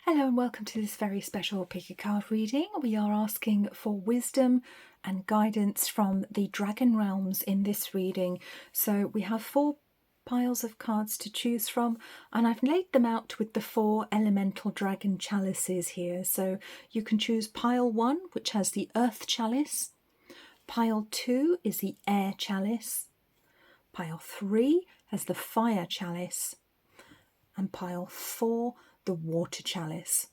Hello and welcome to this very special pick a card reading. We are asking for wisdom and guidance from the dragon realms in this reading. So we have 4 piles of cards to choose from, and I've laid them out with the 4 elemental dragon chalices here. So you can choose pile 1, which has the earth chalice. Pile 2 is the air chalice. Pile 3 has the fire chalice. And pile 4, the water chalice.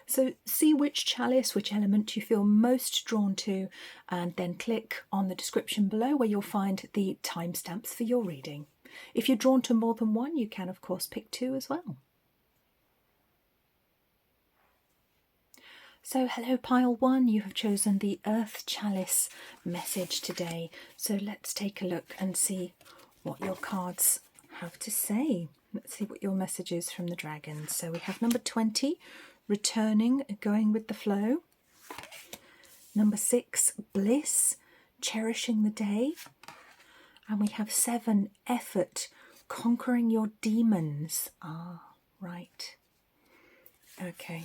So see which chalice, which element you feel most drawn to, and then click on the description below where you'll find the timestamps for your reading. If you're drawn to more than one, you can of course pick 2 as well. So hello pile 1, you have chosen the earth chalice message today. So let's take a look and see what your cards have to say. Let's see what your message is from the dragons. So we have number 20, returning, going with the flow. Number 6, bliss, cherishing the day. And we have 7, effort, conquering your demons. Ah, right. Okay.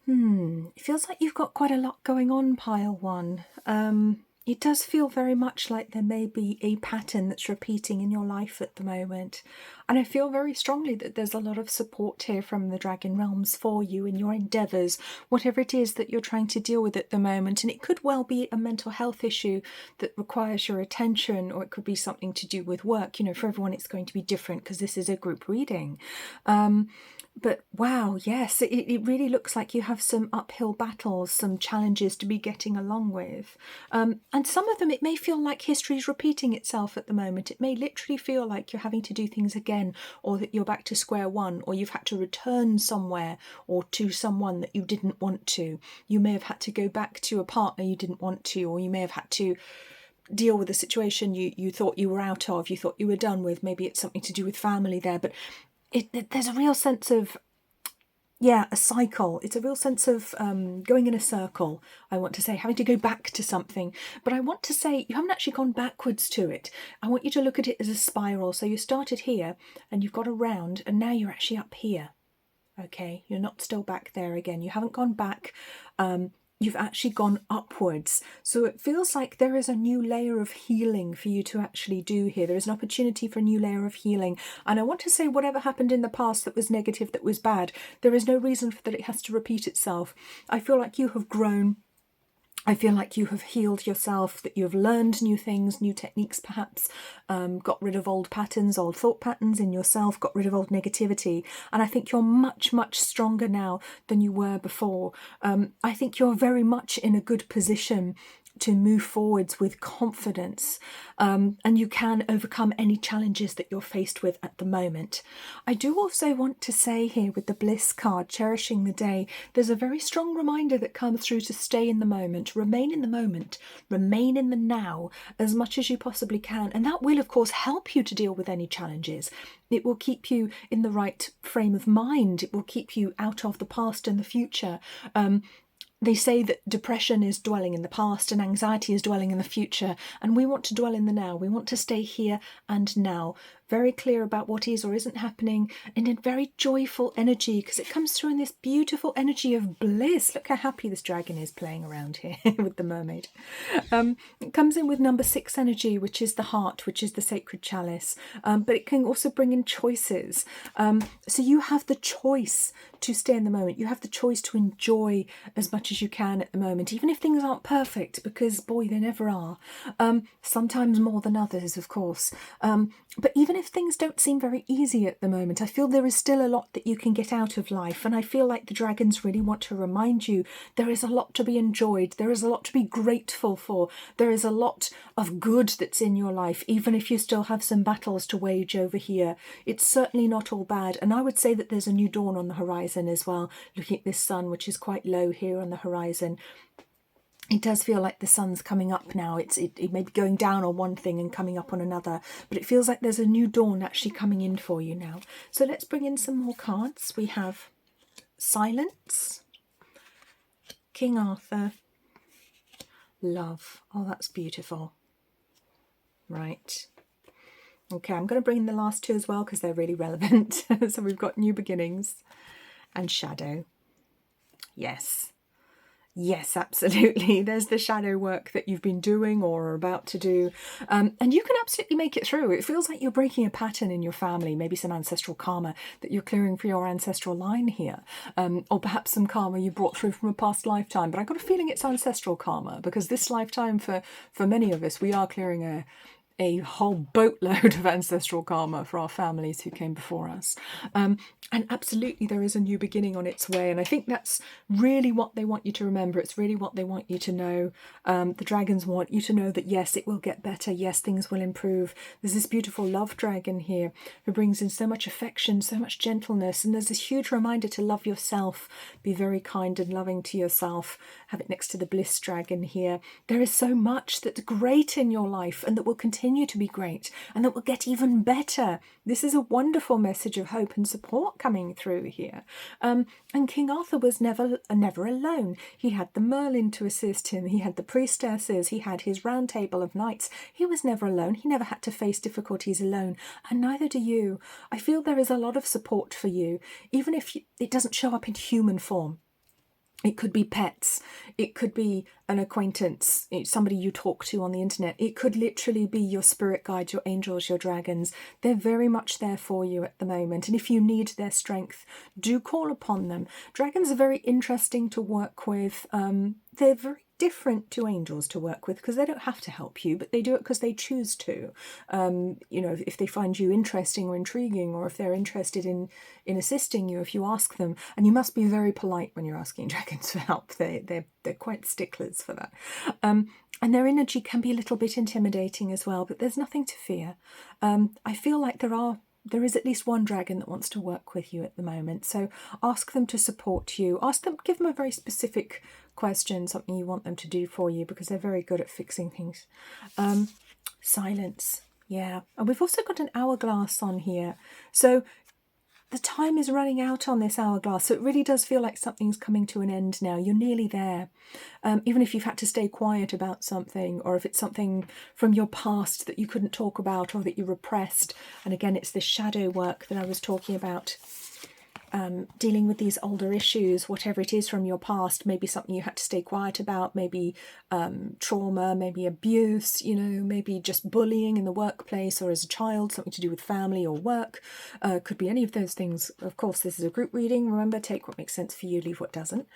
It feels like you've got quite a lot going on, pile 1. It does feel very much like there may be a pattern that's repeating in your life at the moment. And I feel very strongly that there's a lot of support here from the Dragon Realms for you in your endeavours, whatever it is that you're trying to deal with at the moment. And it could well be a mental health issue that requires your attention, or it could be something to do with work. You know, for everyone it's going to be different because this is a group reading. But wow, yes, it really looks like you have some uphill battles, some challenges to be getting along with. And some of them, it may feel like history is repeating itself at the moment. It may literally feel like you're having to do things again, or that you're back to square one, or you've had to return somewhere or to someone that you didn't want to. You may have had to go back to a partner you didn't want to, or you may have had to deal with a situation you thought you were out of, you thought you were done with. Maybe it's something to do with family there, but there's a real sense of, a cycle. It's a real sense of going in a circle, I want to say, having to go back to something. But I want to say you haven't actually gone backwards to it. I want you to look at it as a spiral. So you started here and you've got around, and now you're actually up here. Okay, you're not still back there again. You haven't gone back. You've actually gone upwards. So it feels like there is a new layer of healing for you to actually do here. There is an opportunity for a new layer of healing. And I want to say whatever happened in the past that was negative, that was bad, there is no reason that it has to repeat itself. I feel like you have grown. I feel like you have healed yourself, that you have learned new things, new techniques perhaps, got rid of old patterns, old thought patterns in yourself, got rid of old negativity. And I think you're much, much stronger now than you were before. I think you're very much in a good position to move forwards with confidence, and you can overcome any challenges that you're faced with at the moment. I do also want to say here with the bliss card, cherishing the day, there's a very strong reminder that comes through to stay in the moment, remain in the now as much as you possibly can, and that will of course help you to deal with any challenges. It will keep you in the right frame of mind. It will keep you out of the past and the future. They say that depression is dwelling in the past and anxiety is dwelling in the future, and we want to dwell in the now. We want to stay here and now, very clear about what is or isn't happening, and in very joyful energy, because it comes through in this beautiful energy of bliss. Look how happy this dragon is playing around here with the mermaid. It comes in with number 6 energy, which is the heart, which is the sacred chalice, but it can also bring in choices. So you have the choice to stay in the moment. You have the choice to enjoy as much as you can at the moment, even if things aren't perfect, because boy, they never are. Sometimes more than others, of course. But even if things don't seem very easy at the moment, I feel there is still a lot that you can get out of life. And I feel like the dragons really want to remind you there is a lot to be enjoyed. There is a lot to be grateful for. There is a lot of good that's in your life, even if you still have some battles to wage over here. It's certainly not all bad. And I would say that there's a new dawn on the horizon as well. Looking at this sun, which is quite low here on the horizon, it does feel like the sun's coming up now. It may be going down on one thing and coming up on another, but it feels like there's a new dawn actually coming in for you now. So let's bring in some more cards. We have silence, King Arthur, love. Oh, that's beautiful. Right. Okay, I'm going to bring in the last two as well because they're really relevant. So we've got new beginnings and shadow. Yes. Yes, absolutely. There's the shadow work that you've been doing or are about to do. And you can absolutely make it through. It feels like you're breaking a pattern in your family, maybe some ancestral karma that you're clearing for your ancestral line here. Or perhaps some karma you brought through from a past lifetime. But I've got a feeling it's ancestral karma because this lifetime for many of us, we are clearing a whole boatload of ancestral karma for our families who came before us. And absolutely there is a new beginning on its way. And I think that's really what they want you to remember. It's really what they want you to know. The dragons want you to know that, yes, it will get better. Yes, things will improve. There's this beautiful love dragon here who brings in so much affection, so much gentleness. And there's this huge reminder to love yourself, be very kind and loving to yourself. Have it next to the bliss dragon here. There is so much that's great in your life and that will continue to be great and that will get even better. This is a wonderful message of hope and support coming through here. And King Arthur was never alone. He had the Merlin to assist him. He had the priestesses. He had his round table of knights. He was never alone. He never had to face difficulties alone. And neither do you. I feel there is a lot of support for you, even if it doesn't show up in human form. It could be pets, it could be an acquaintance, somebody you talk to on the internet. It could literally be your spirit guides, your angels, your dragons. They're very much there for you at the moment. And if you need their strength, do call upon them. Dragons are very interesting to work with. They're very different to angels to work with because they don't have to help you, but they do it because they choose to. If they find you interesting or intriguing, or if they're interested in assisting you, if you ask them. And you must be very polite when you're asking dragons for help. They're quite sticklers for that. And their energy can be a little bit intimidating as well, but there's nothing to fear. I feel like there is at least one dragon that wants to work with you at the moment. So ask them to support you. Give them a very specific question, something you want them to do for you, because they're very good at fixing things. Silence. Yeah. And we've also got an hourglass on here. So the time is running out on this hourglass, so it really does feel like something's coming to an end now. You're nearly there. Even if you've had to stay quiet about something, or if it's something from your past that you couldn't talk about or that you repressed. And again, it's this shadow work that I was talking about. Dealing with these older issues, whatever it is from your past, maybe something you had to stay quiet about, maybe trauma, maybe abuse, maybe just bullying in the workplace or as a child, something to do with family or work. Could be any of those things. Of course, this is a group reading. Remember, take what makes sense for you, leave what doesn't.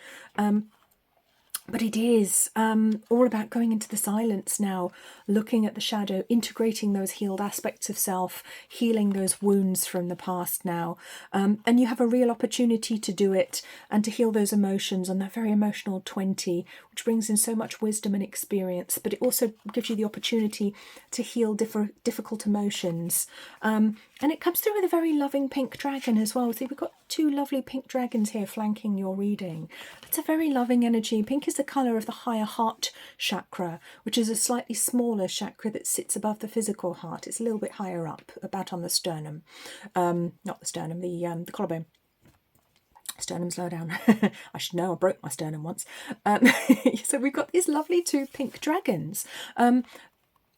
But it is all about going into the silence now, looking at the shadow, integrating those healed aspects of self, healing those wounds from the past now. And you have a real opportunity to do it and to heal those emotions on that very emotional 20, which brings in so much wisdom and experience, but it also gives you the opportunity to heal difficult emotions. And it comes through with a very loving pink dragon as well. See, we've got two lovely pink dragons here flanking your reading. It's a very loving energy. Pink is the colour of the higher heart chakra, which is a slightly smaller chakra that sits above the physical heart. It's a little bit higher up, about on the sternum. Not the sternum, the collarbone. Sternum's low down. I should know, I broke my sternum once. So we've got these lovely two pink dragons.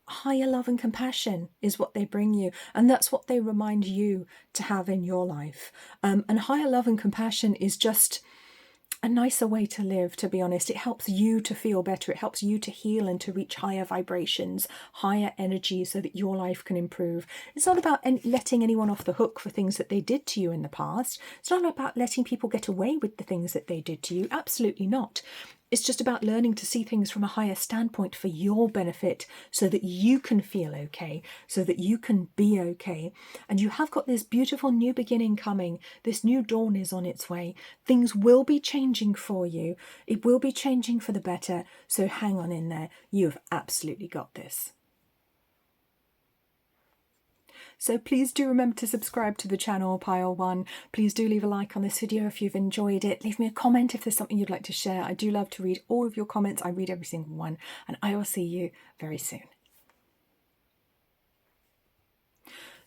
Higher love and compassion is what they bring you, and that's what they remind you to have in your life. And higher love and compassion is just a nicer way to live, to be honest. It helps you to feel better. It helps you to heal and to reach higher vibrations, higher energy, so that your life can improve. It's not about letting anyone off the hook for things that they did to you in the past. It's not about letting people get away with the things that they did to you. Absolutely not. It's just about learning to see things from a higher standpoint for your benefit, so that you can feel okay, so that you can be okay. And you have got this beautiful new beginning coming. This new dawn is on its way. Things will be changing for you. It will be changing for the better. So hang on in there. You've absolutely got this. So please do remember to subscribe to the channel, Pile One. Please do leave a like on this video if you've enjoyed it. Leave me a comment if there's something you'd like to share. I do love to read all of your comments. I read every single one, and I will see you very soon.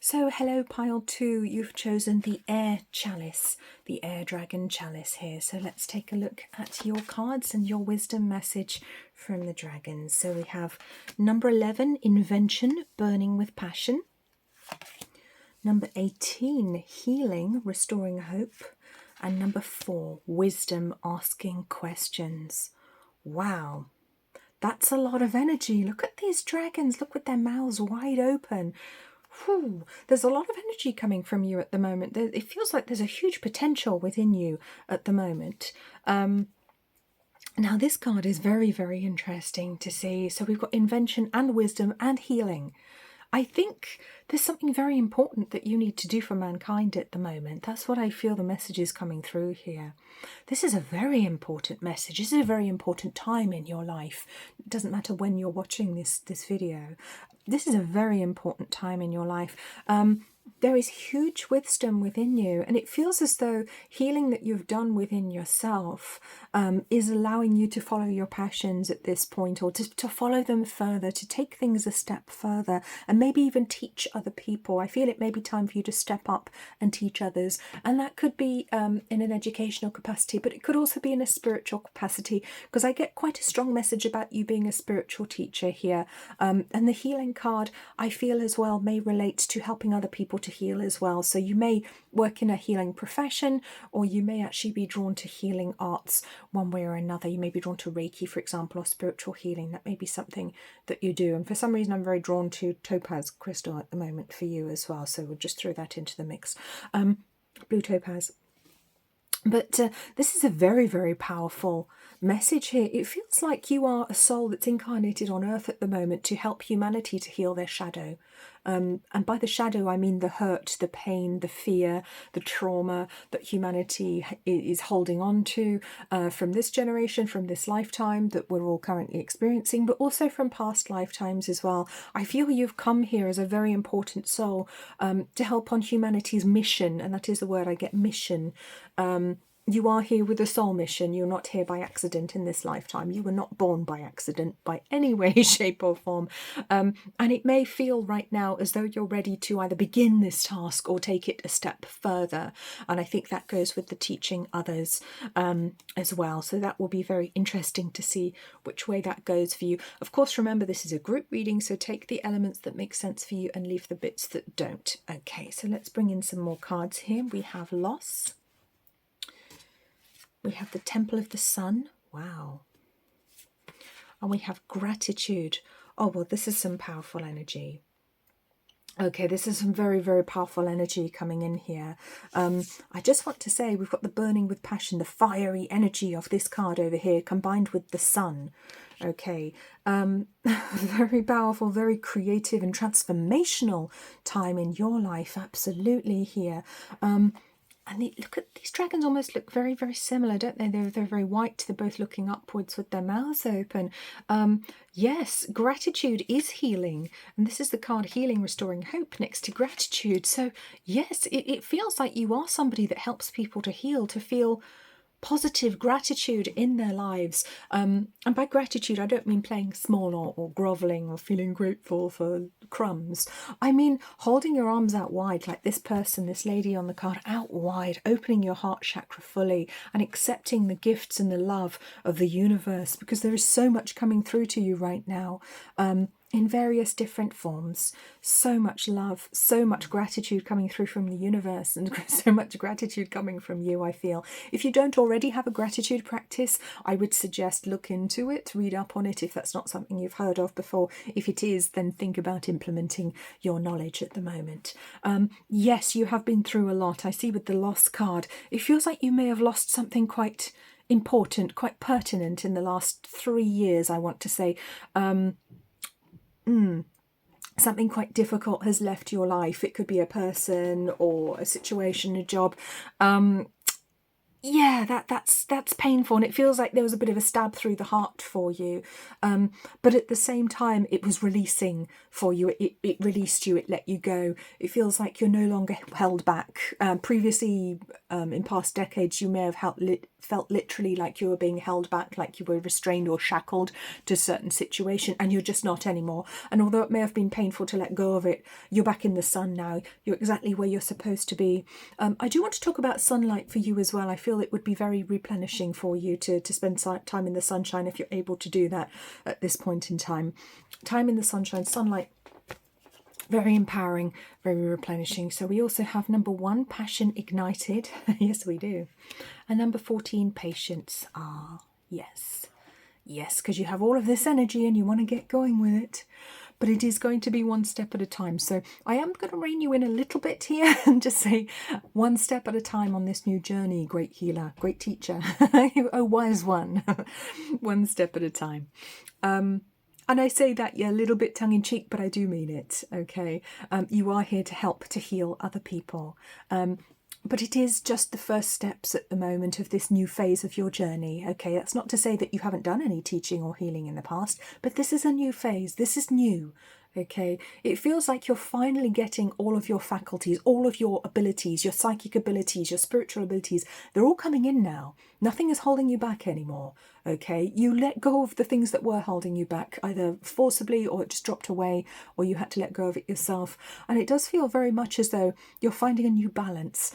So hello, Pile 2. You've chosen the Air Chalice, the Air Dragon Chalice here. So let's take a look at your cards and your wisdom message from the dragons. So we have number 11, Invention, Burning with Passion. Number 18, healing, restoring hope. And number 4, wisdom, asking questions. Wow, that's a lot of energy. Look at these dragons. Look with their mouths wide open. Whew, there's a lot of energy coming from you at the moment. It feels like there's a huge potential within you at the moment. Now, this card is very, very interesting to see. So we've got invention and wisdom and healing. I think there's something very important that you need to do for mankind at the moment. That's what I feel the message is coming through here. This is a very important message. This is a very important time in your life. It doesn't matter when you're watching this video. This is a very important time in your life. There is huge wisdom within you, and it feels as though healing that you've done within yourself is allowing you to follow your passions at this point, or to follow them further, to take things a step further, and maybe even teach other people. I feel it may be time for you to step up and teach others, and that could be in an educational capacity, but it could also be in a spiritual capacity, because I get quite a strong message about you being a spiritual teacher here. And the healing card, I feel as well, may relate to helping other people to heal as well. So you may work in a healing profession, or you may actually be drawn to healing arts one way or another. You may be drawn to Reiki, for example, or spiritual healing. That may be something that you do. And for some reason, I'm very drawn to topaz crystal at the moment for you as well. So we'll just throw that into the mix. Blue topaz. But this is a very, very powerful message here. It feels like you are a soul that's incarnated on Earth at the moment to help humanity to heal their shadow. And by the shadow, I mean the hurt, the pain, the fear, the trauma that humanity is holding on to from this generation, from this lifetime that we're all currently experiencing, but also from past lifetimes as well. I feel you've come here as a very important soul to help on humanity's mission, and that is the word I get, mission. You are here with a soul mission. You're not here by accident in this lifetime. You were not born by accident by any way, shape or form. And it may feel right now as though you're ready to either begin this task or take it a step further. And I think that goes with the teaching others as well. So that will be very interesting to see which way that goes for you. Of course, remember, this is a group reading, so take the elements that make sense for you and leave the bits that don't. Okay, so let's bring in some more cards here. We have loss. We have the Temple of the Sun. Wow. And we have gratitude. Oh, well, this is some powerful energy. Okay, this is some very, very powerful energy coming in here. I just want to say we've got the burning with passion, the fiery energy of this card over here combined with the sun. Okay, very powerful, very creative and transformational time in your life. Absolutely here. And look at these dragons, almost look very, very similar, don't they? They're very white. They're both looking upwards with their mouths open. Yes, gratitude is healing. And this is the card healing, restoring hope next to gratitude. So yes, it feels like you are somebody that helps people to heal, to feel positive gratitude in their lives. And by gratitude, I don't mean playing small or grovelling or feeling grateful for crumbs. I mean holding your arms out wide like this person, this lady on the card, out wide, opening your heart chakra fully and accepting the gifts and the love of the universe, because there is so much coming through to you right now. In various different forms. So much love, so much gratitude coming through from the universe, and so much gratitude coming from you, I feel. If you don't already have a gratitude practice, I would suggest look into it, read up on it if that's not something you've heard of before. If it is, then think about implementing your knowledge at the moment. Yes, you have been through a lot. I see with the loss card, it feels like you may have lost something quite important, quite pertinent in the last 3 years, I want to say. Something quite difficult has left your life. It could be a person or a situation, a job. Yeah, that's painful, and it feels like there was a bit of a stab through the heart for you. But at the same time, it was releasing for you. It released you. It let you go. It feels like you're no longer held back. Previously, in past decades, you may have felt literally like you were being held back, like you were restrained or shackled to a certain situation, and you're just not anymore. And although it may have been painful to let go of it, you're back in the sun now. You're exactly where you're supposed to be. I do want to talk about sunlight for you as well. I feel it would be very replenishing for you to spend time in the sunshine if you're able to do that at this point in time. Time in the sunshine, sunlight Very empowering, very replenishing. So we also have number 1, passion ignited. Yes, we do. And number 14, patience. Ah, yes. Yes, because you have all of this energy and you want to get going with it. But it is going to be one step at a time. So I am going to rein you in a little bit here and just say one step at a time on this new journey. Great healer, great teacher. Oh, wise one. One step at a time. And I say that, yeah, a little bit tongue-in-cheek, but I do mean it, okay? You are here to help to heal other people. But it is just the first steps at the moment of this new phase of your journey, okay? That's not to say that you haven't done any teaching or healing in the past, but this is a new phase. This is new, okay? It feels like you're finally getting all of your faculties, all of your abilities, your psychic abilities, your spiritual abilities. They're all coming in now. Nothing is holding you back anymore, okay? You let go of the things that were holding you back, either forcibly or it just dropped away, or you had to let go of it yourself. And it does feel very much as though you're finding a new balance,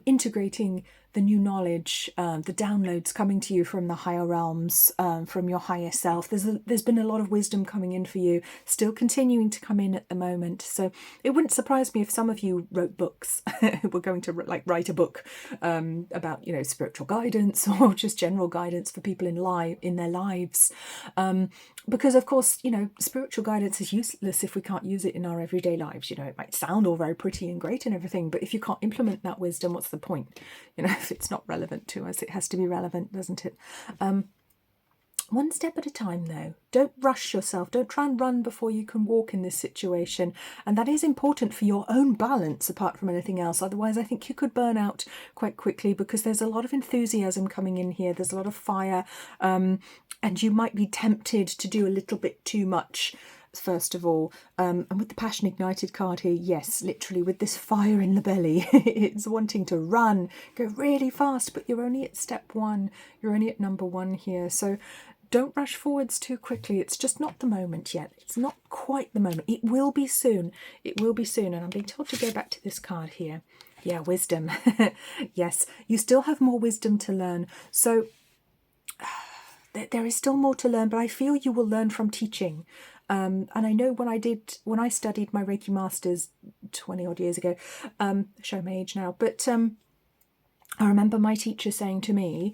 integrating the new knowledge, the downloads coming to you from the higher realms, from your higher self. There's been a lot of wisdom coming in for you, still continuing to come in at the moment. So it wouldn't surprise me if some of you wrote books. We're going to write a book about, you know, spiritual guidance or just general guidance for people in their lives. Because of course, you know, spiritual guidance is useless if we can't use it in our everyday lives. You know, it might sound all very pretty and great and everything, but if you can't implement that wisdom, what's the point? You know, if it's not relevant to us, it has to be relevant, doesn't it? One step at a time, though. Don't rush yourself. Don't try and run before you can walk in this situation. And that is important for your own balance, apart from anything else. Otherwise, I think you could burn out quite quickly because there's a lot of enthusiasm coming in here. There's a lot of fire. And you might be tempted to do a little bit too much, first of all. And with the Passion Ignited card here, yes, literally with this fire in the belly, it's wanting to run, go really fast, but you're only at step 1. You're only at number 1 here. So don't rush forwards too quickly. It's just not the moment yet. It's not quite the moment. It will be soon. It will be soon. And I'm being told to go back to this card here. Yeah, wisdom. Yes, you still have more wisdom to learn. So there is still more to learn, but I feel you will learn from teaching. And I know when I studied my Reiki Masters 20 odd years ago, show my age now, but I remember my teacher saying to me,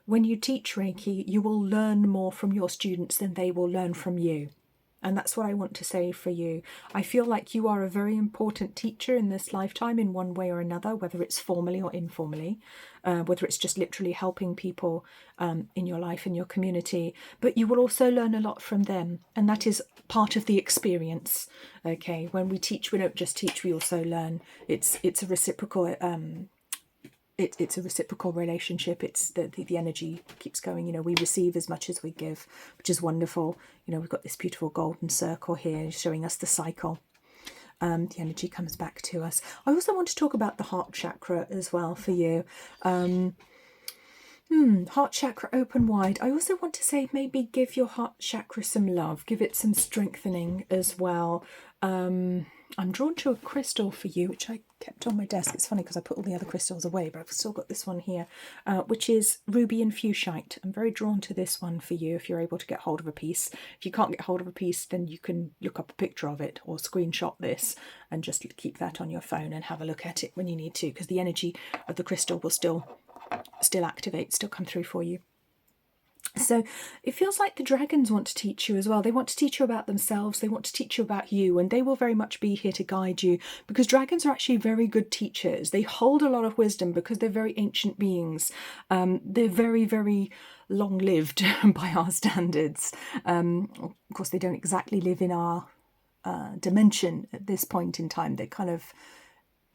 when you teach Reiki, you will learn more from your students than they will learn from you. And that's what I want to say for you. I feel like you are a very important teacher in this lifetime in one way or another, whether it's formally or informally, whether it's just literally helping people in your life, in your community. But you will also learn a lot from them. And that is part of the experience. Okay, when we teach, we don't just teach, we also learn. It's a reciprocal it's a reciprocal relationship. It's the energy keeps going. You know, we receive as much as we give, which is wonderful. You know, we've got this beautiful golden circle here showing us the cycle. The energy comes back to us. I also want to talk about the heart chakra as well for you. Heart chakra open wide. I also want to say maybe give your heart chakra some love. Give it some strengthening as well. I'm drawn to a crystal for you, which I kept on my desk. It's funny because I put all the other crystals away, but I've still got this one here, which is ruby and fuchsite. I'm very drawn to this one for you if you're able to get hold of a piece. If you can't get hold of a piece, then you can look up a picture of it or screenshot this and just keep that on your phone and have a look at it when you need to, because the energy of the crystal will still activate, still come through for you. So it feels like the dragons want to teach you as well. They want to teach you about themselves. They want to teach you about you, and they will very much be here to guide you, because dragons are actually very good teachers. They hold a lot of wisdom because they're very ancient beings. They're very, very long-lived by our standards. Of course, they don't exactly live in our dimension at this point in time. They're kind of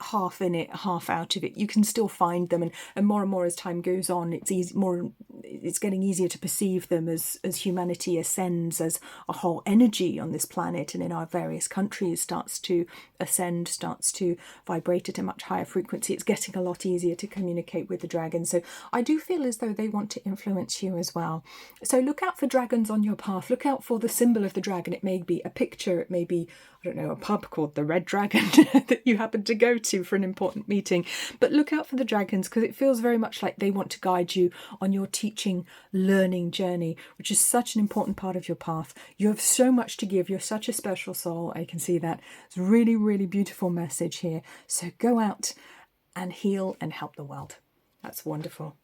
half in it, half out of it. You can still find them, and more as time goes on, it's getting easier to perceive them as humanity ascends, as a whole energy on this planet and in our various countries starts to ascend, starts to vibrate at a much higher frequency. It's getting a lot easier to communicate with the dragons. So I do feel as though they want to influence you as well. So look out for dragons on your path. Look out for the symbol of the dragon. It may be a picture, it may be, I don't know, a pub called the Red Dragon that you happen to go to for an important meeting. But look out for the dragons, because it feels very much like they want to guide you on your teaching teaching, learning journey, which is such an important part of your path. You have so much to give. You're such a special soul. I can see that. It's a really, really beautiful message here. So go out and heal and help the world. That's wonderful.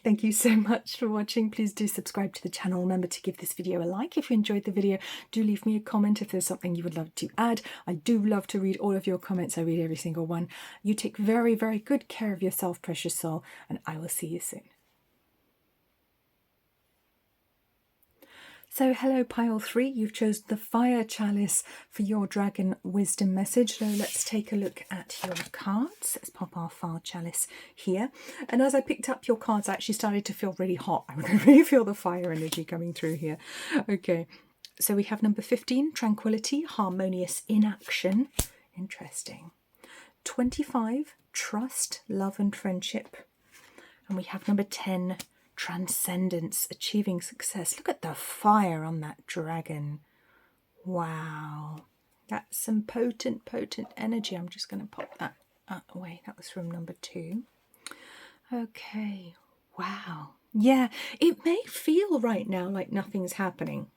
Thank you so much for watching. Please do subscribe to the channel. Remember to give this video a like if you enjoyed the video. Do leave me a comment if there's something you would love to add. I do love to read all of your comments. I read every single one. You take very, very good care of yourself, precious soul, and I will see you soon. So hello pile 3, you've chosen the fire chalice for your dragon wisdom message. So let's take a look at your cards. Let's pop our fire chalice here. And as I picked up your cards, I actually started to feel really hot. I could really feel the fire energy coming through here. Okay, so we have number 15, tranquility, harmonious inaction. Interesting. 25, trust, love and friendship. And we have number 10, transcendence, achieving success. Look at the fire on that dragon. Wow. That's some potent, potent energy. I'm just going to pop that away. That was from number 2. Okay. Wow. Yeah, it may feel right now like nothing's happening,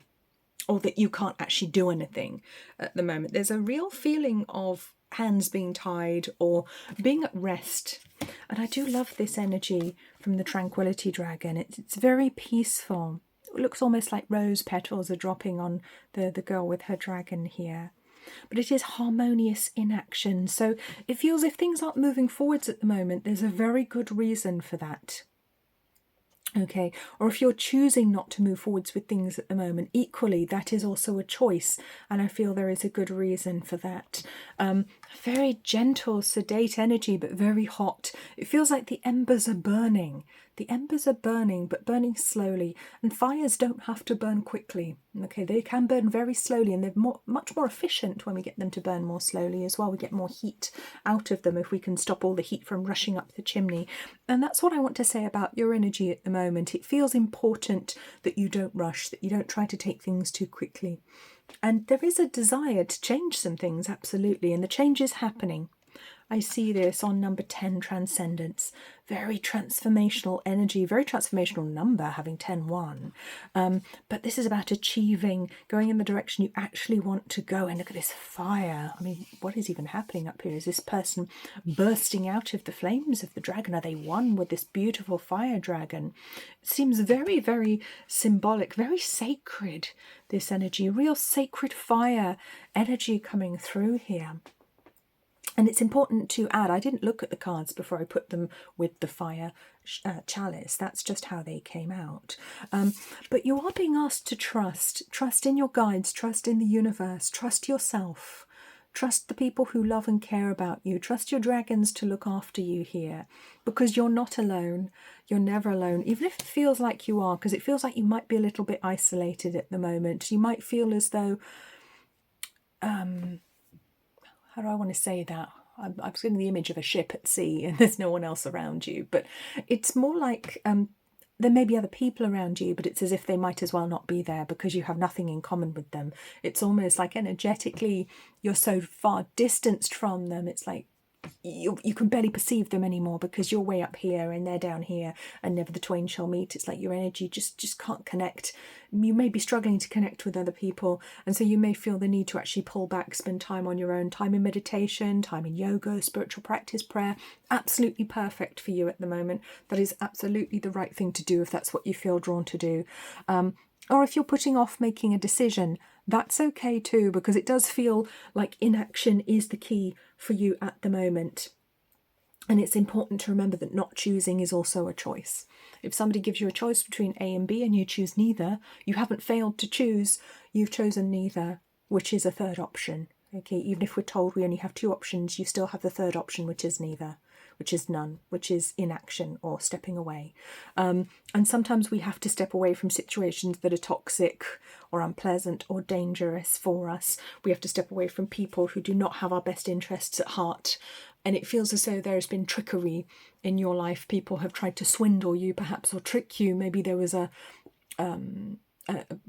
or that you can't actually do anything at the moment. There's a real feeling of hands being tied or being at rest. And I do love this energy from the Tranquility Dragon. It's very peaceful. It looks almost like rose petals are dropping on the girl with her dragon here. But it is harmonious inaction. So it feels if things aren't moving forwards at the moment, there's a very good reason for that. Okay, or if you're choosing not to move forwards with things at the moment, equally that is also a choice, and I feel there is a good reason for that. Very gentle, sedate energy, but very hot. It feels like the embers are burning. The embers are burning, but burning slowly, and fires don't have to burn quickly. Okay, they can burn very slowly, and they're much more efficient when we get them to burn more slowly as well. We get more heat out of them if we can stop all the heat from rushing up the chimney. And that's what I want to say about your energy at the moment. It feels important that you don't rush, that you don't try to take things too quickly. And there is a desire to change some things, absolutely, and the change is happening. I see this on number 10, transcendence. Very transformational energy, very transformational number, having 10-1. But this is about achieving, going in the direction you actually want to go. And look at this fire. I mean, what is even happening up here? Is this person bursting out of the flames of the dragon? Are they one with this beautiful fire dragon? It seems very, very symbolic, very sacred, this energy. Real sacred fire energy coming through here. And it's important to add, I didn't look at the cards before I put them with the fire chalice. That's just how they came out. But you are being asked to trust. Trust in your guides, trust in the universe, trust yourself. Trust the people who love and care about you. Trust your dragons to look after you here, because you're not alone. You're never alone, even if it feels like you are, because it feels like you might be a little bit isolated at the moment. You might feel as though... how do I want to say that? I'm getting the image of a ship at sea and there's no one else around you. But it's more like there may be other people around you, but it's as if they might as well not be there because you have nothing in common with them. It's almost like energetically you're so far distanced from them. It's like you can barely perceive them anymore because you're way up here and they're down here and never the twain shall meet. It's like your energy just can't connect. You may be struggling to connect with other people, and so you may feel the need to actually pull back, spend time on your own, time in meditation, time in yoga, spiritual practice, prayer. Absolutely perfect for you at the moment. That is absolutely the right thing to do if that's what you feel drawn to do. Or if you're putting off making a decision, that's okay too, because it does feel like inaction is the key for you at the moment. And it's important to remember that not choosing is also a choice. If somebody gives you a choice between A and B and you choose neither, you haven't failed to choose, you've chosen neither, which is a third option. Okay, even if we're told we only have 2 options, you still have the third option, which is neither, which is none, which is inaction or stepping away. And sometimes we have to step away from situations that are toxic or unpleasant or dangerous for us. We have to step away from people who do not have our best interests at heart. And it feels as though there has been trickery in your life. People have tried to swindle you perhaps, or trick you. Maybe there was a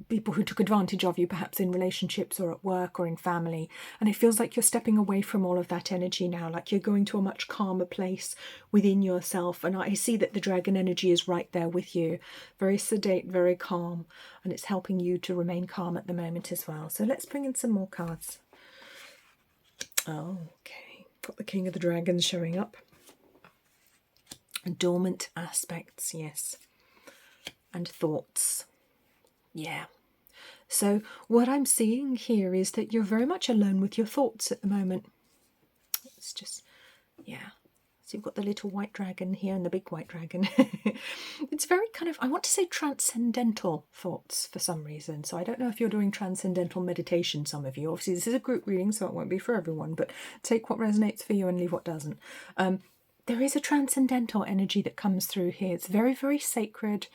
people who took advantage of you, perhaps in relationships or at work or in family. And it feels like you're stepping away from all of that energy now, like you're going to a much calmer place within yourself. And I see that the dragon energy is right there with you, very sedate, very calm, and it's helping you to remain calm at the moment as well. So let's bring in some more cards. Oh, okay, got the King of the Dragons showing up. Dormant aspects, yes, and thoughts. Yeah. So what I'm seeing here is that you're very much alone with your thoughts at the moment. It's just, yeah. So you've got the little white dragon here and the big white dragon. It's very kind of, I want to say transcendental thoughts for some reason. So I don't know if you're doing transcendental meditation, some of you. Obviously, this is a group reading, so it won't be for everyone, but take what resonates for you and leave what doesn't. There is a transcendental energy that comes through here. It's very, very sacred.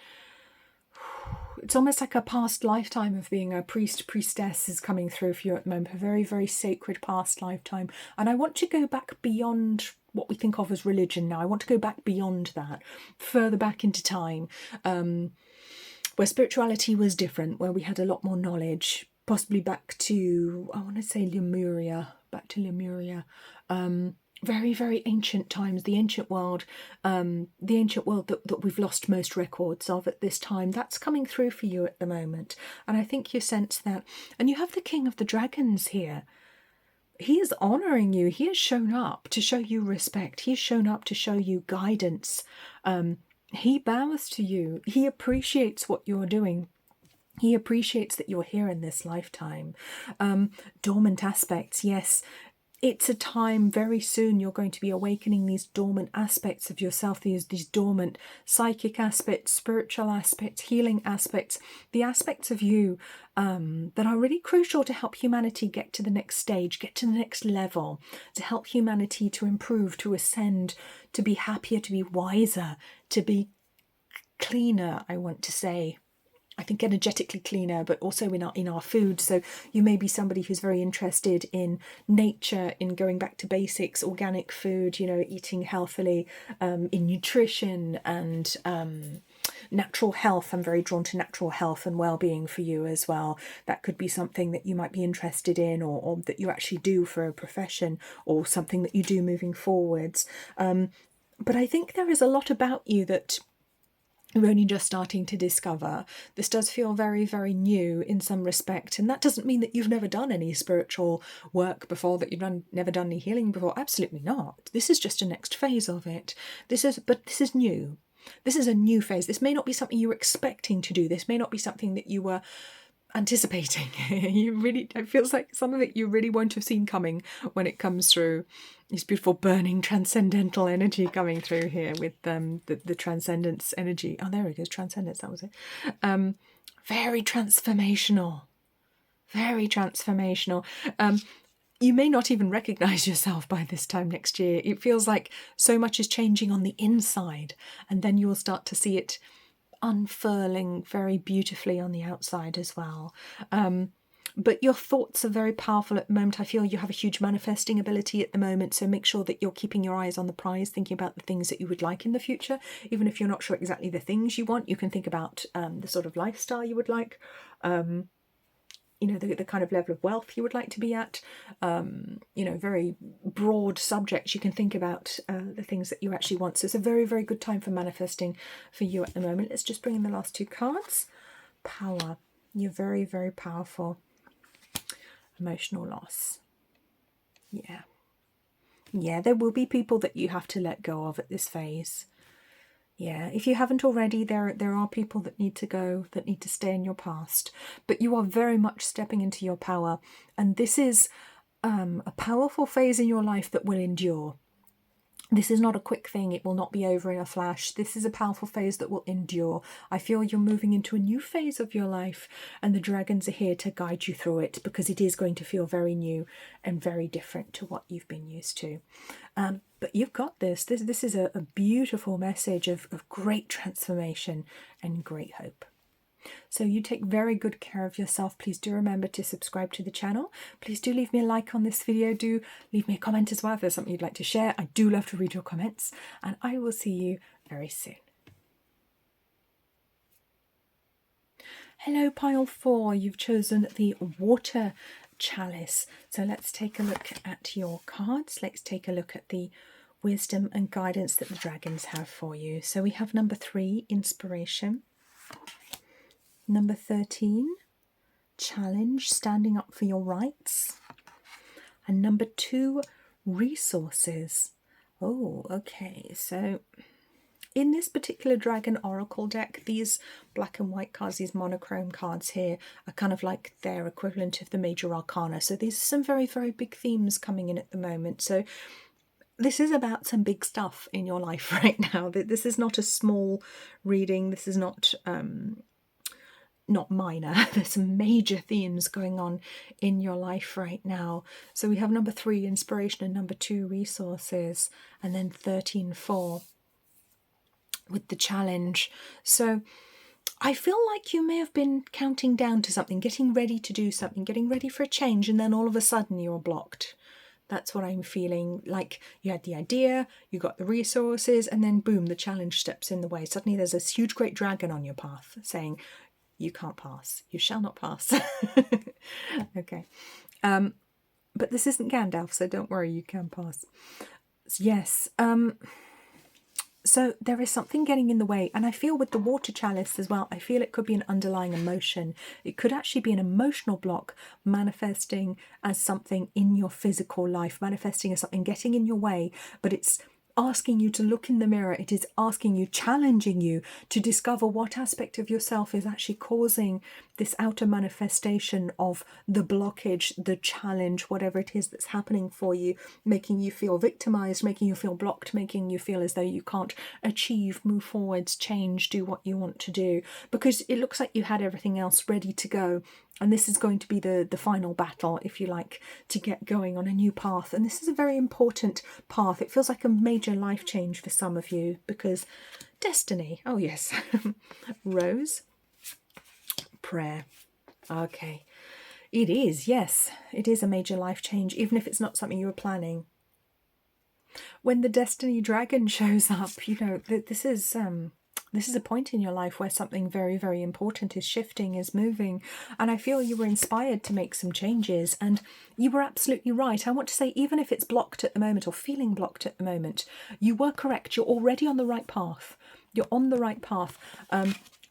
It's almost like a past lifetime of being a priest, priestess is coming through for you at the moment, a very, very sacred past lifetime. And I want to go back beyond what we think of as religion now. I want to go back beyond that, further back into time, where spirituality was different, where we had a lot more knowledge, possibly back to, I want to say Lemuria, very, very ancient times, the ancient world that we've lost most records of at this time. That's coming through for you at the moment. And I think you sense that. And you have the King of the Dragons here. He is honouring you. He has shown up to show you respect. He's shown up to show you guidance. He bows to you. He appreciates what you're doing. He appreciates that you're here in this lifetime. Dormant aspects, yes. It's a time very soon you're going to be awakening these dormant aspects of yourself, these dormant psychic aspects, spiritual aspects, healing aspects, the aspects of you that are really crucial to help humanity get to the next stage, get to the next level, to help humanity to improve, to ascend, to be happier, to be wiser, to be cleaner, I want to say. I think energetically cleaner, but also in our food. So you may be somebody who's very interested in nature, in going back to basics, organic food, eating healthily, in nutrition and natural health. I'm very drawn to natural health and well-being for you as well. That could be something that you might be interested in, or that you actually do for a profession, or something that you do moving forwards. But I think there is a lot about you that we're only just starting to discover. This does feel very, very new in some respect. And that doesn't mean that you've never done any spiritual work before, that you've never done any healing before. Absolutely not. This is just a next phase of it. But this is new. This is a new phase. This may not be something you were expecting to do. This may not be something that you were anticipating. It feels like some of it you really won't have seen coming when it comes through. This beautiful burning transcendental energy coming through here with the transcendence energy. Oh, there it goes, transcendence, that was it. Very transformational. Very transformational. You may not even recognise yourself by this time next year. It feels like so much is changing on the inside, and then you will start to see it unfurling very beautifully on the outside as well. But your thoughts are very powerful at the moment. I feel you have a huge manifesting ability at the moment, so make sure that you're keeping your eyes on the prize, thinking about the things that you would like in the future. Even if you're not sure exactly the things you want, you can think about the sort of lifestyle you would like, the kind of level of wealth you would like to be at, very broad subjects. You can think about the things that you actually want. So it's a very, very good time for manifesting for you at the moment. Let's just bring in the last two cards. Power. You're very, very powerful. Emotional loss. Yeah, there will be people that you have to let go of at this phase. Yeah, if you haven't already, there are people that need to go, that need to stay in your past. But you are very much stepping into your power. And this is a powerful phase in your life that will endure. This is not a quick thing. It will not be over in a flash. This is a powerful phase that will endure. I feel you're moving into a new phase of your life, and the dragons are here to guide you through it, because it is going to feel very new and very different to what you've been used to. But you've got this. This is a beautiful message of great transformation and great hope. So you take very good care of yourself. Please do remember to subscribe to the channel. Please do leave me a like on this video. Do leave me a comment as well if there's something you'd like to share. I do love to read your comments, and I will see you very soon. Hello, pile 4. You've chosen the water chalice. So let's take a look at your cards. Let's take a look at the wisdom and guidance that the dragons have for you. So we have number 3, inspiration. Number 13, challenge, standing up for your rights. And number 2, resources. Oh, okay. So in this particular Dragon Oracle deck, these black and white cards, these monochrome cards here, are kind of like their equivalent of the major arcana. So these are some very, very big themes coming in at the moment. So this is about some big stuff in your life right now. This is not a small reading. This is not minor. There's some major themes going on in your life right now. So we have number 3, inspiration, and number 2, resources, and then 13, 4 with the challenge. So I feel like you may have been counting down to something, getting ready to do something, getting ready for a change, and then all of a sudden you're blocked. That's what I'm feeling. Like you had the idea, you got the resources, and then boom, the challenge steps in the way. Suddenly there's this huge great dragon on your path saying, you can't pass. You shall not pass. Okay. But this isn't Gandalf, so don't worry, you can pass. Yes. So there is something getting in the way. And I feel with the water chalice as well, I feel it could be an underlying emotion. It could actually be an emotional block manifesting as something in your physical life, manifesting as something getting in your way, but it's asking you to look in the mirror. It is asking you, challenging you to discover what aspect of yourself is actually causing this outer manifestation of the blockage, the challenge, whatever it is that's happening for you, making you feel victimized, making you feel blocked, making you feel as though you can't achieve, move forwards, change, do what you want to do, because it looks like you had everything else ready to go. And this is going to be the final battle, if you like, to get going on a new path. And this is a very important path. It feels like a major life change for some of you, because destiny. Oh, yes. Rose. Prayer. Okay. It is, yes. It is a major life change, even if it's not something you were planning. When the Destiny Dragon shows up, you know, this is a point in your life where something very, very important is shifting, is moving. And I feel you were inspired to make some changes. And you were absolutely right. I want to say, even if it's blocked at the moment or feeling blocked at the moment, you were correct. You're already on the right path. You're on the right path.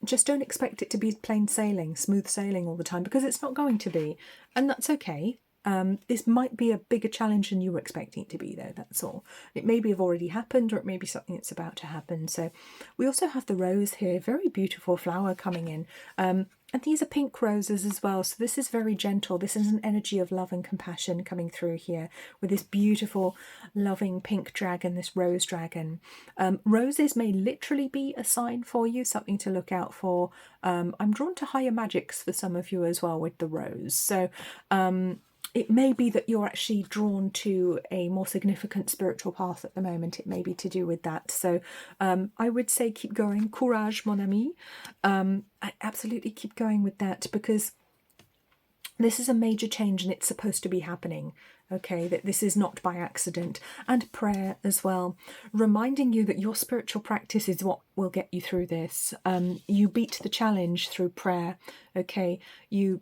Just don't expect it to be plain sailing, smooth sailing all the time, because it's not going to be. And that's okay. This might be a bigger challenge than you were expecting it to be, though, that's all. It maybe have already happened, or it may be something that's about to happen. So we also have the rose here, very beautiful flower coming in. And these are pink roses as well, so this is very gentle. This is an energy of love and compassion coming through here with this beautiful, loving pink dragon, this rose dragon. Roses may literally be a sign for you, something to look out for. I'm drawn to higher magics for some of you as well with the rose. So it may be that you're actually drawn to a more significant spiritual path at the moment. It may be to do with that. So I would say keep going. Courage, mon ami. I absolutely keep going with that, because this is a major change and it's supposed to be happening. Okay, that this is not by accident. And prayer as well, reminding you that your spiritual practice is what will get you through this. You beat the challenge through prayer. Okay, you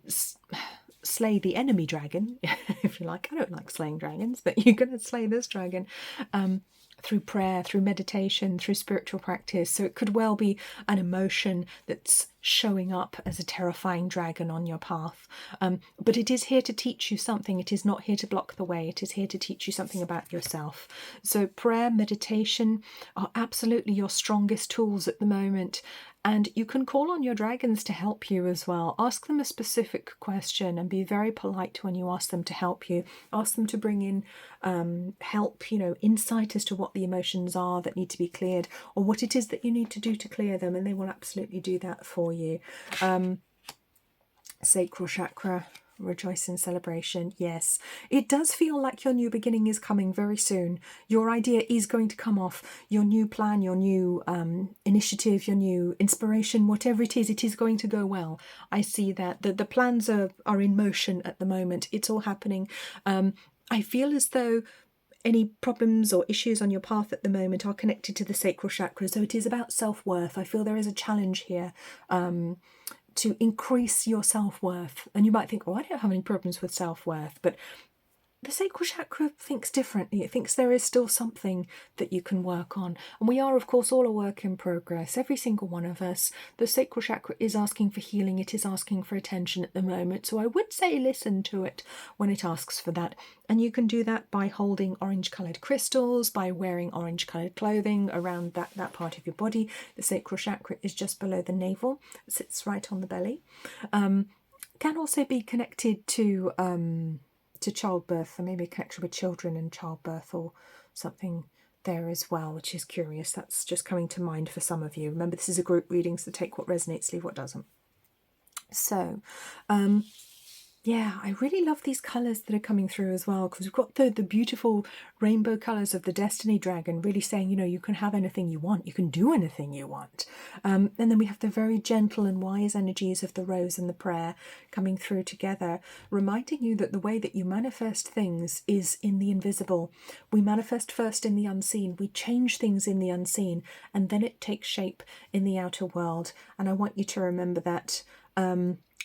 slay the enemy dragon, if you like. I don't like slaying dragons, but you're going to slay this dragon through prayer, through meditation, through spiritual practice. So it could well be an emotion that's showing up as a terrifying dragon on your path. But it is here to teach you something. It is not here to block the way. It is here to teach you something about yourself. So prayer, meditation are absolutely your strongest tools at the moment. And you can call on your dragons to help you as well. Ask them a specific question and be very polite when you ask them to help you. Ask them to bring in help, you know, insight as to what the emotions are that need to be cleared, or what it is that you need to do to clear them, and they will absolutely do that for you. Sacral chakra. Rejoice in celebration. Yes, it does feel like your new beginning is coming very soon. Your idea is going to come off. Your new plan, your new initiative, your new inspiration, whatever it is going to go well. I see that the plans are in motion at the moment. It's all happening. I feel as though any problems or issues on your path at the moment are connected to the sacral chakra. So it is about self-worth. I feel there is a challenge here. to increase your self-worth. And you might think, oh, I don't have any problems with self-worth, but the sacral chakra thinks differently. It thinks there is still something that you can work on. And we are, of course, all a work in progress. Every single one of us. The sacral chakra is asking for healing. It is asking for attention at the moment. So I would say listen to it when it asks for that. And you can do that by holding orange-coloured crystals, by wearing orange-coloured clothing around that part of your body. The sacral chakra is just below the navel. It sits right on the belly. Can also be connected to childbirth, or maybe a connection with children and childbirth or something there as well, which is curious. That's just coming to mind for some of you. Remember, this is a group reading, so take what resonates, leave what doesn't. So yeah, I really love these colours that are coming through as well, because we've got the beautiful rainbow colours of the Destiny Dragon, really saying, you know, you can have anything you want, you can do anything you want. And then we have the very gentle and wise energies of the Rose and the Prayer coming through together, reminding you that the way that you manifest things is in the invisible. We manifest first in the unseen, we change things in the unseen, and then it takes shape in the outer world. And I want you to remember that.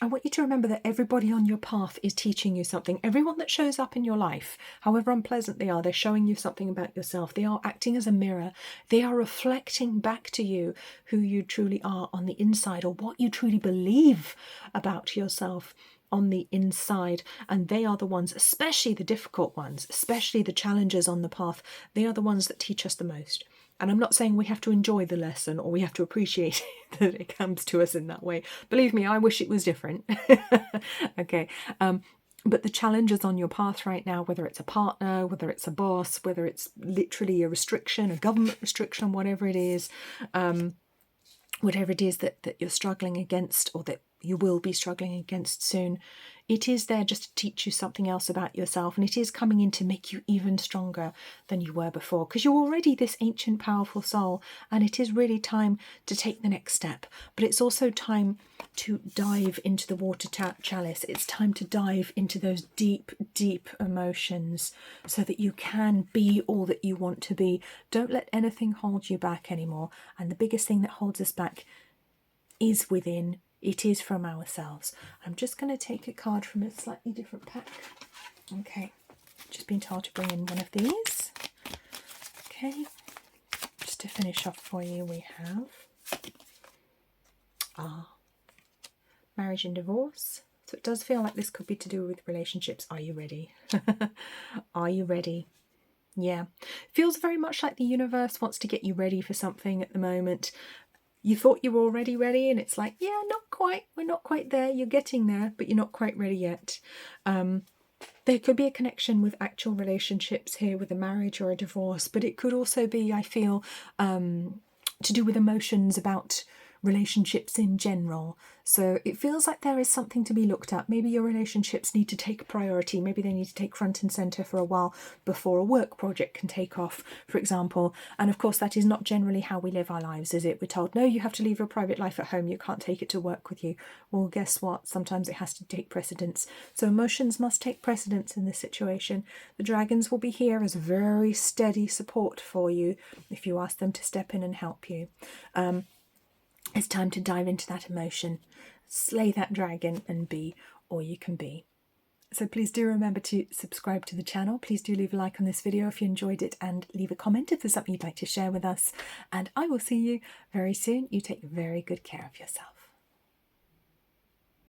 I want you to remember that everybody on your path is teaching you something. Everyone that shows up in your life, however unpleasant they are, they're showing you something about yourself. They are acting as a mirror. They are reflecting back to you who you truly are on the inside, or what you truly believe about yourself on the inside. And they are the ones, especially the difficult ones, especially the challenges on the path, they are the ones that teach us the most. And I'm not saying we have to enjoy the lesson or we have to appreciate that it comes to us in that way. Believe me, I wish it was different. Okay. But the challenges on your path right now, whether it's a partner, whether it's a boss, whether it's literally a restriction, a government restriction, whatever it is that you're struggling against, or that you will be struggling against soon, it is there just to teach you something else about yourself, and it is coming in to make you even stronger than you were before, because you're already this ancient, powerful soul, and it is really time to take the next step. But it's also time to dive into the water chalice. It's time to dive into those deep, deep emotions so that you can be all that you want to be. Don't let anything hold you back anymore. And the biggest thing that holds us back is within. It is from ourselves. I'm just going to take a card from a slightly different pack. Okay, just been told to bring in one of these. Okay, just to finish off for you, we have marriage and divorce. So it does feel like this could be to do with relationships. Are you ready? Are you ready? Yeah, feels very much like the universe wants to get you ready for something at the moment. You thought you were already ready, and it's like, yeah, not quite. We're not quite there. You're getting there, but you're not quite ready yet. There could be a connection with actual relationships here, with a marriage or a divorce, but it could also be, I feel, to do with emotions about relationships in general. So it feels like there is something to be looked at. Maybe your relationships need to take priority. Maybe they need to take front and centre for a while before a work project can take off, for example. And of course, that is not generally how we live our lives, is it? We're told, no, you have to leave your private life at home. You can't take it to work with you. Well, guess what? Sometimes it has to take precedence. So emotions must take precedence in this situation. The dragons will be here as very steady support for you if you ask them to step in and help you. It's time to dive into that emotion, slay that dragon, and be all you can be. So please do remember to subscribe to the channel. Please do leave a like on this video if you enjoyed it, and leave a comment if there's something you'd like to share with us. And I will see you very soon. You take very good care of yourself.